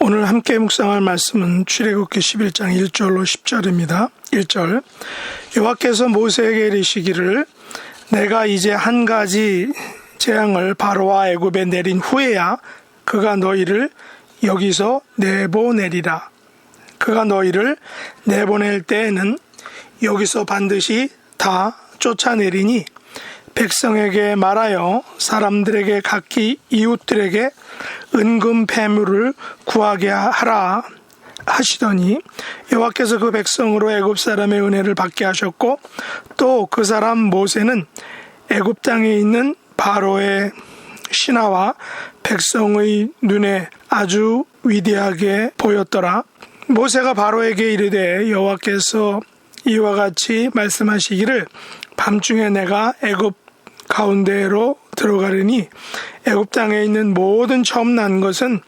오늘 함께 묵상할 말씀은 출애굽기 11장 1절로 10절입니다. 1절 여호와께서 모세에게 이르시기를 내가 이제 한 가지 재앙을 바로와 애굽에 내린 후에야 그가 너희를 여기서 내보내리라. 그가 너희를 내보낼 때에는 여기서 반드시 다 쫓아내리니 백성에게 말하여 사람들에게 각기 이웃들에게 은금 패물을 구하게 하라 하시더니 여호와께서 그 백성으로 애굽 사람의 은혜를 받게 하셨고 또 그 사람 모세는 애굽 땅에 있는 바로의 신하와 백성의 눈에 아주 위대하게 보였더라. 모세가 바로에게 이르되 여호와께서 이와 같이 말씀하시기를 밤중에 내가 애굽 가운데로 들어가려니 애굽 땅에 있는 모든 처음 난 것은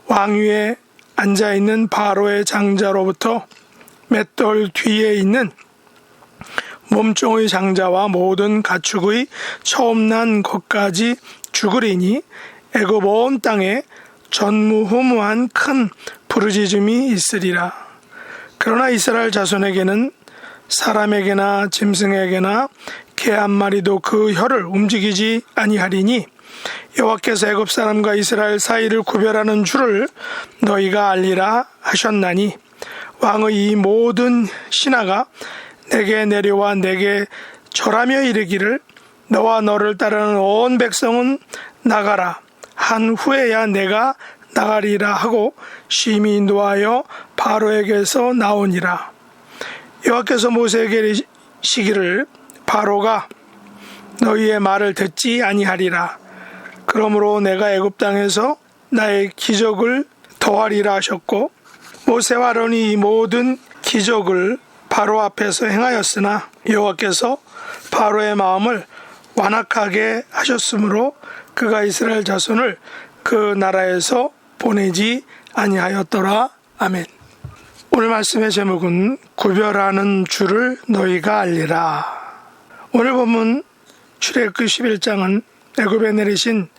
왕위에 앉아있는 바로의 장자로부터 맷돌 뒤에 있는 몸종의 장자와 모든 가축의 처음 난 것까지 죽으리니 애굽 온 땅에 전무후무한 큰 부르짖음이 있으리라. 그러나 이스라엘 자손에게는 사람에게나 짐승에게나 개 한 마리도 그 혀를 움직이지 아니하리니 여호와께서 애굽 사람과 이스라엘 사이를 구별하는 줄을 너희가 알리라 하셨나니 왕의 이 모든 신하가 내게 내려와 내게 절하며 이르기를 너와 너를 따르는 온 백성은 나가라 한 후에야 내가 나가리라 하고 심히 노하여 바로에게서 나오니라. 여호와께서 모세에게 이르시기를 바로가 너희의 말을 듣지 아니하리라. 그러므로 내가 애굽 땅에서 나의 기적을 더하리라 하셨고 모세와 아론이 이 모든 기적을 바로 앞에서 행하였으나 여호와께서 바로의 마음을 완악하게 하셨으므로 그가 이스라엘 자손을 그 나라에서 보내지 아니하였더라. 아멘. 오늘 말씀의 제목은 구별하는 줄을 너희가 알리라. 오늘 본문 출애굽기 11장은 애굽에 내리신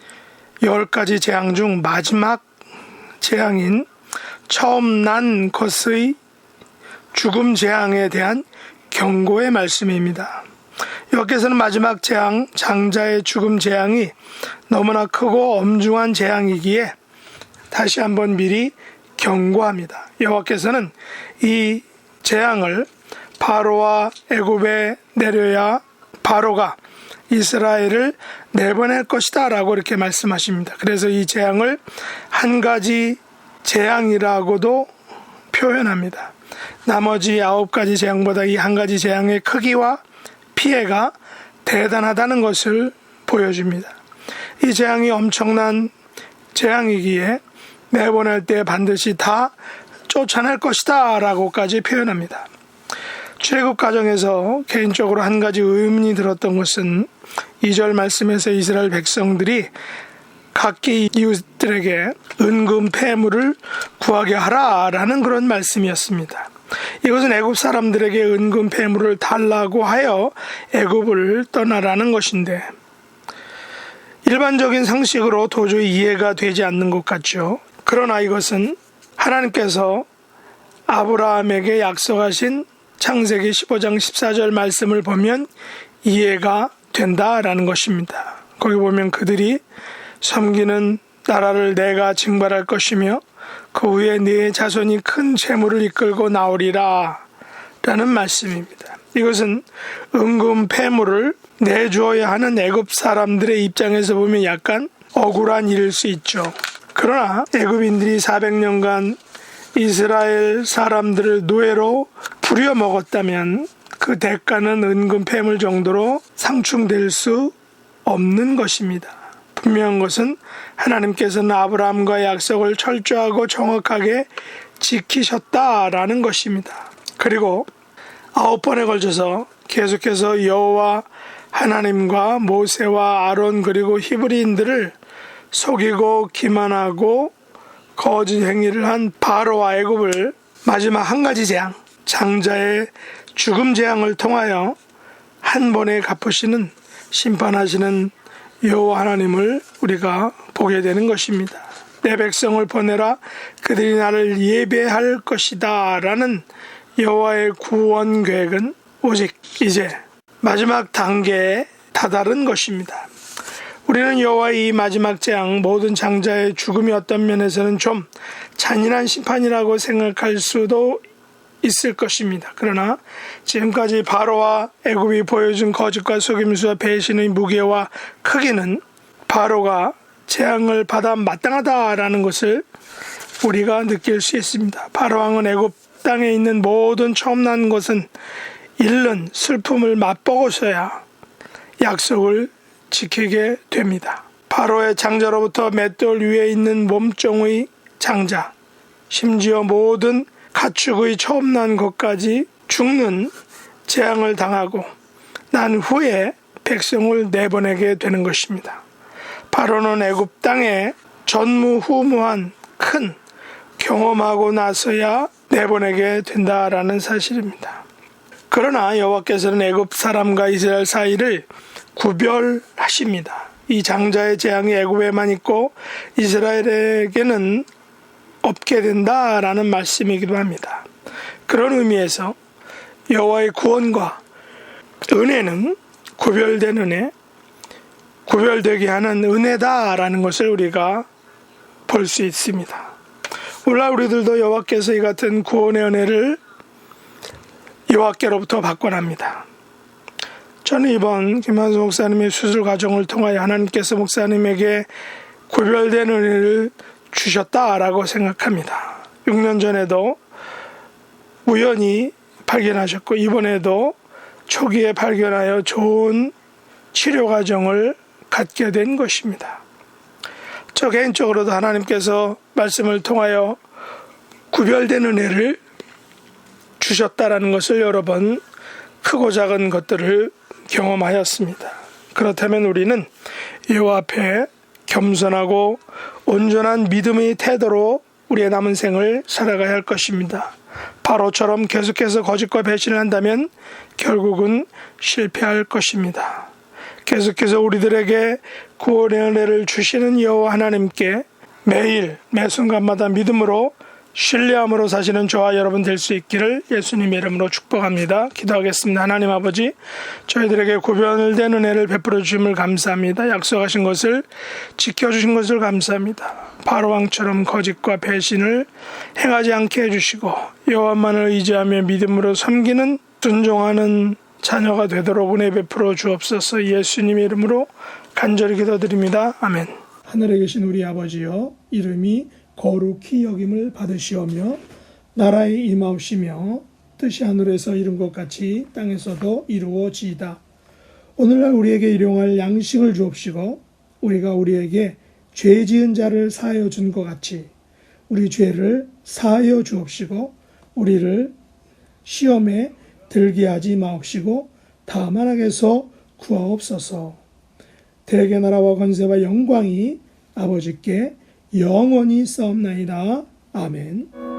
10가지 재앙 중 마지막 재앙인 처음 난 것의 죽음 재앙에 대한 경고의 말씀입니다. 여호와께서는 마지막 재앙, 장자의 죽음 재앙이 너무나 크고 엄중한 재앙이기에 다시 한번 미리 경고합니다. 여호와께서는 이 재앙을 바로와 애굽에 내려야 바로가 이스라엘을 내보낼 것이다 라고 이렇게 말씀하십니다. 그래서 이 재앙을 한 가지 재앙이라고도 표현합니다. 나머지 9가지 재앙보다 이 한 가지 재앙의 크기와 피해가 대단하다는 것을 보여줍니다. 이 재앙이 엄청난 재앙이기에 내보낼 때 반드시 다 쫓아낼 것이다 라고까지 표현합니다. 출애굽 과정에서 개인적으로 한 가지 의문이 들었던 것은 2절 말씀에서 이스라엘 백성들이 각기 이웃들에게 은금 패물을 구하게 하라라는 그런 말씀이었습니다. 이것은 애굽 사람들에게 은금 패물을 달라고 하여 애굽을 떠나라는 것인데 일반적인 상식으로 도저히 이해가 되지 않는 것 같죠. 그러나 이것은 하나님께서 아브라함에게 약속하신 창세기 15장 14절 말씀을 보면 이해가 된다라는 것입니다. 거기 보면 그들이 섬기는 나라를 내가 징발할 것이며 그 후에 네 자손이 큰 재물을 이끌고 나오리라 라는 말씀입니다. 이것은 은금 패물을 내주어야 하는 애굽 사람들의 입장에서 보면 약간 억울한 일일 수 있죠. 그러나 애굽인들이 400년간 이스라엘 사람들을 노예로 부려먹었다면 그 대가는 은금 패물 정도로 상충될 수 없는 것입니다. 분명한 것은 하나님께서는 아브라함과의 약속을 철저하고 정확하게 지키셨다라는 것입니다. 그리고 9번에 걸쳐서 계속해서 여호와 하나님과 모세와 아론 그리고 히브리인들을 속이고 기만하고 거짓 행위를 한 바로와 애굽을 마지막 한 가지 재앙, 장자의 죽음 재앙을 통하여 한 번에 갚으시는 심판하시는 여호와 하나님을 우리가 보게 되는 것입니다. 내 백성을 보내라 그들이 나를 예배할 것이다 라는 여호와의 구원 계획은 오직 이제 마지막 단계에 다다른 것입니다. 우리는 여호와의 이 마지막 재앙, 모든 장자의 죽음이 어떤 면에서는 좀 잔인한 심판이라고 생각할 수도 있을 것입니다. 그러나 지금까지 바로와 애굽이 보여준 거짓과 속임수와 배신의 무게와 크기는 바로가 재앙을 받아 마땅하다라는 것을 우리가 느낄 수 있습니다. 바로 왕은 애굽 땅에 있는 모든 처음 난 것은 잃는 슬픔을 맛보고서야 약속을 지키게 됩니다. 바로의 장자로부터 맷돌 위에 있는 몸종의 장자, 심지어 모든 가축의 처음 난 것까지 죽는 재앙을 당하고 난 후에 백성을 내보내게 되는 것입니다. 바로는 애굽 땅에 전무후무한 큰 경험하고 나서야 내보내게 된다라는 사실입니다. 그러나 여호와께서는 애굽 사람과 이스라엘 사이를 구별하십니다. 이 장자의 재앙이 애굽에만 있고 이스라엘에게는 없게 된다라는 말씀이기도 합니다. 그런 의미에서 여호와의 구원과 은혜는 구별된 은혜, 구별되게 하는 은혜다라는 것을 우리가 볼 수 있습니다. 오늘 우리들도 여호와께서 이 같은 구원의 은혜를 여호와께로부터 받곤 합니다. 저는 이번 김한수 목사님의 수술 과정을 통하여 하나님께서 목사님에게 구별된 은혜를 주셨다라고 생각합니다. 6년 전에도 우연히 발견하셨고 이번에도 초기에 발견하여 좋은 치료 과정을 갖게 된 것입니다. 저 개인적으로도 하나님께서 말씀을 통하여 구별된 은혜를 주셨다라는 것을 여러 번 크고 작은 것들을 경험하였습니다. 그렇다면 우리는 여호와 앞에 겸손하고 온전한 믿음의 태도로 우리의 남은 생을 살아가야 할 것입니다. 바로처럼 계속해서 거짓과 배신을 한다면 결국은 실패할 것입니다. 계속해서 우리들에게 구원의 은혜를 주시는 여호와 하나님께 매일 매 순간마다 믿음으로 신뢰함으로 사시는 저와 여러분 될 수 있기를 예수님의 이름으로 축복합니다. 기도하겠습니다. 하나님 아버지, 저희들에게 구별된 은혜를 베풀어 주심을 감사합니다. 약속하신 것을 지켜주신 것을 감사합니다. 바로왕처럼 거짓과 배신을 행하지 않게 해주시고 여호와만을 의지하며 믿음으로 섬기는 순종하는 자녀가 되도록 은혜 베풀어 주옵소서. 예수님의 이름으로 간절히 기도드립니다. 아멘. 하늘에 계신 우리 아버지여, 이름이 거룩히 여김을 받으시오며 나라의 임하옵시며 뜻이 하늘에서 이룬 것 같이 땅에서도 이루어지이다. 오늘날 우리에게 일용할 양식을 주옵시고 우리가 우리에게 죄 지은 자를 사하여 준 것 같이 우리 죄를 사하여 주옵시고 우리를 시험에 들게 하지 마옵시고 다만 악에서 구하옵소서. 대개 나라와 권세와 영광이 아버지께 영원히 싸움나이다. 아멘.